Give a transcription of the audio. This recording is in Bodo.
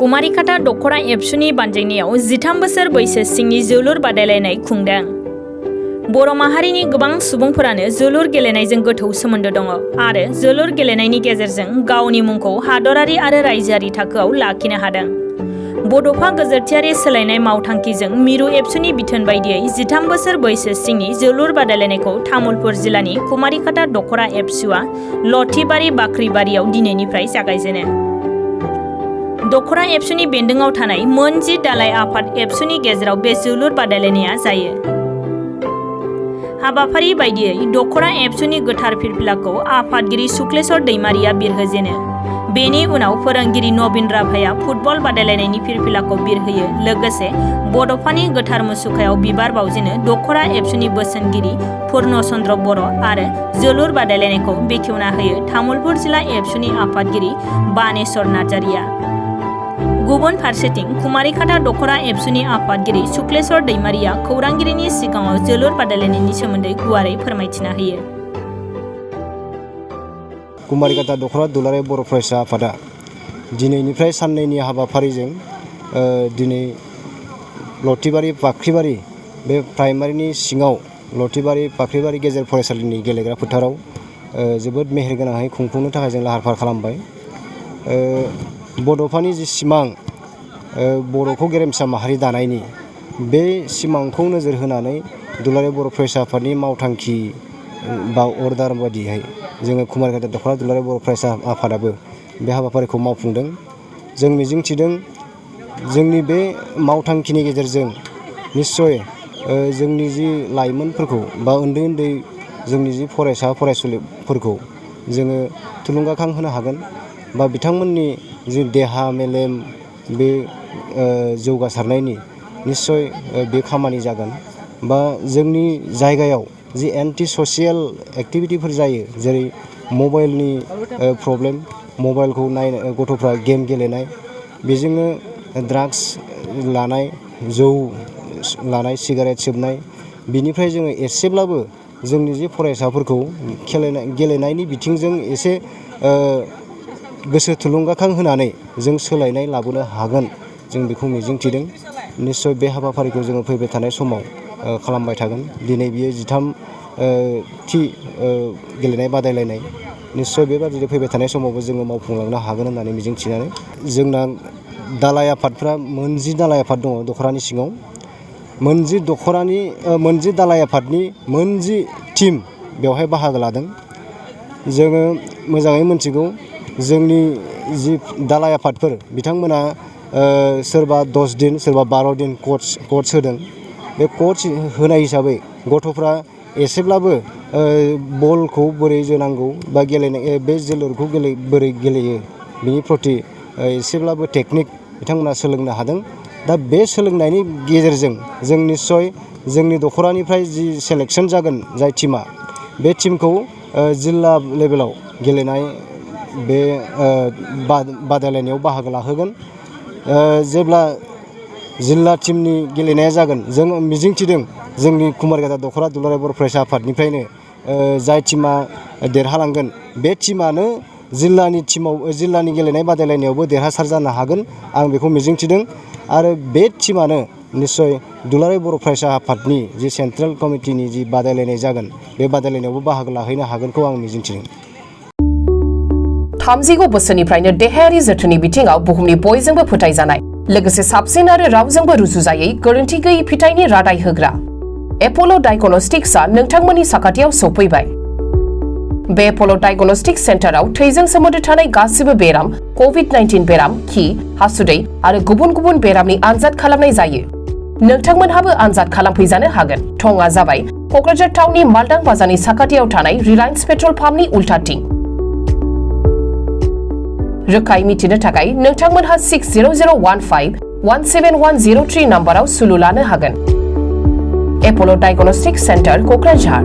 कुमारिकाटा दख'रा एबसुनि बानजायनायाव 13 बोसोर बैसो सिंनि जोलुर बादायलायनाय खुंदों। बर' माहारिनि गोबां सुबुंफोरानो जोलुर गेलेनायजों गोथौ सोमोन्दो दङ आरो जोलुर गेलेनायनि गेजेरजों गावनि मुंखौ हादरारि आरो रायजोआरि थाखोआव लाखिनो हादों। बड'फा गोजोरथियारि सोलायनाय मावथांखिजों मिरु एबसुनि बिथोन बायदियै 13 बोसोर बैसो सिंनि जोलुर बादायलायनायखौ तामुलपुर जिल्लानि कुमारिकाटा दख'रा एबसुआ लथिबारि बाख्रिबारियाव दिनैनिफ्राय जागायजेनो। दख'रा एबसुनि बेन्दोंआव थानाय मोन 10 दालाय आफाद एबसुनि गेजेराव बे जोलुर बादायलायनाया जायो। हाबाफारि बायदियै दख'रा एबसुनि गोथार फिरफिलाखौ आफादगिरि सुक्लेश्वर दैमारिया बिरहोजेनो। बेनि उनाव फोरोंगिरि नबिन राभाया फुटबल बादायलायनायनि फिरफिलाखौ बिरहोयो। लोगोसे बड'फानि गोथार मुसुखायाव बिबार बावजेनो दख'रा एबसुनि बोसोनगिरि पुर्ण चन्द्र बर' आरो जोलुर बादायलायनायखौ बेखेवना होयो तामुलपुर जिल्ला एबसुनि आफादगिरि बानेश्वर नार्जारिया। गुबुन फारसेथिं कुमारिकाटा दख'रा एबसुनि आफादगिरि सुक्लेश्वर दैमारिया खौरांगिरिनि सिगाङाव जोलुर बादायलायनायनि सोमोन्दै गुवारै फोरमायथिना होयो। कुमारिकाटा दख'रा दुलाराय बर' फरायसा आफादा दिनैनिफ्राय साननैनि हाबाफारिजों दिनै लथिबारि बाख्रिबारि बे प्राइमारिनि सिङाव लथिबारि बाख्रिबारि गेजेर फरायसालिनि गेलेग्रा फोथाराव जोबोद मेहेरगोनाङै खुंफुंनो थाखाय जों लाहार फाहार खालामबाय। बड'फानि जि सिमां बर'खौ गेरेमसा माहारि दानायनि बे सिमांखौ नोजोर होनानै दुलाराय बर' फरायसा आफादनि मावथांखि बा अर्डार बादियै जोङो कुमारिकाटा दख'रा दुलाराय बर' फरायसा आफादाबो बे हाबाफारिखौ मावफुंदों। जों मिजिंथिदों जोंनि बे मावथांखिनि गेजेरजों निस्सय जोंनि जि लाइमोनफोरखौ बा उन्दै उन्दै जोंनि जि फरायसा फरायसुलिफोरखौ जोङो थुलुंगाखां होनो हागोन बा बिथांमोननि जि देहा मेलेम बे जौगासारनायनि निस्सय बे खामानि जागोन। बा जोंनि जायगायाव जि एन्टि ससियेल एक्टिभिटिफोर जायो जेरै मबाइलनि प्रब्लेम मबाइलखौ गथ'फ्रा गेम गेलेनाय बेजोंनो ड्राग्स लानाय जौ लानाय सिगारेट सोबनाय बिनिफ्राय जोङो एसेब्लाबो जोंनि जि फरायसाफोरखौ गेलेनायनि बिथिंजों एसे गोसो थुलुंगाखां होनानै जों सोलायनाय लाबोनो हागोन जों बेखौ मिजिंथिदों। निस्सय बे हाबाफारिखौ जोङो फैबाय थानाय समाव खालामबाय थागोन। दिनै बियो 13थि गेलेनाय बादायलायनाय निस्सय बेबादिनो फैबाय थानाय समावबो जोङो मावफुंलांनो हागोन होननानै मिजिंथिनानै जोंना दालाय आफादफ्रा मोन 10 दालाय आफाद दङ दख'रानि सिङाव। मोन 10 दालाय आफादनि मोन 10 टिम बेवहाय बाहागो लादों। जोङो मोजाङै मिथिगौ जोंनि जि दालाय आफादफोर बिथांमोना सोरबा 10 दिन सोरबा 12 दिन क'च होदों। बे क'च होनाय हिसाबै गथ'फ्रा एसेब्लाबो बलखौ बोरै जोनांगौ बा गेलेनाय बे जोलुरखौ बोरै गेलेयो बिनि प्रति एसेब्लाबो टेकनिक बिथांमोना सोलोंनो हादों। दा बे सोलोंनायनि गेजेरजों जों निस्सय जोंनि दख'रानिफ्राय जि सेलेक्सन जागोन जाय टिमा बे टिमखौ जिल्ला लेभेलाव गेलेनाय बे बादायलायनायाव बाहागो लाहोगोन। जेब्ला जिल्ला टिमनि गेलेनाया जागोन जों मिजिंथिदों जोंनि कुमारिकाटा दख'रा दुलाराय बर' फरायसा आफादनिफ्रायनो जाय टिमा देरहालांगोन बे टिमानो जिल्लानि गेलेनाय बादायलायनायावबो देरहासार जानो हागोन आं बेखौ मिजिंथिदों। आरो बे टिमानो निस्सय दुलाराय बर' फरायसा आफादनि जि सेन्ट्रेल कमिटिनि जि बादायलायनाय जागोन बे बादायलायनायावबो बाहागो लाहैनो हागोनखौ आं मिजिंथिदों। 30 बोसोरनिफ्रायनो देहायारि जोथोननि बिथिङाव बुहुमनि बयजोंबो फोथायजानाय लोगोसे साबसिन आरो रावजोंबो रुजुजायै गोरोन्थि गैयै फिथाइनि रादाय होग्रा एप'ल' डायग्नोस्टिक्सआ नोंथांमोननि साखाथियाव सौफैबाय। बे एप'ल' डायग्नोस्टिक्स सेन्टाराव थैजों सोमोन्दो थानाय गासिबो बेराम कभिड-19 बेराम खि हासुदै आरो गुबुन गुबुन बेरामनि आनजाद खालामनाय जायो। नोंथांमोनहाबो आनजाद खालामफैजानो हागोन। थंआ जाबाय क'क्राझार टाउननि मालदां बाजारनि साखाथियाव थानाय रिलायन्स पेट्रल पाम्पनि उल्टाथिं। रोखायै मिथिनो थाखाय नोंथांमोनहा 6001517103 नाम्बाराव सुलु लानो हागोन। एप'ल' डायग्नोस्टिक्स सेन्टार क'क्राझार।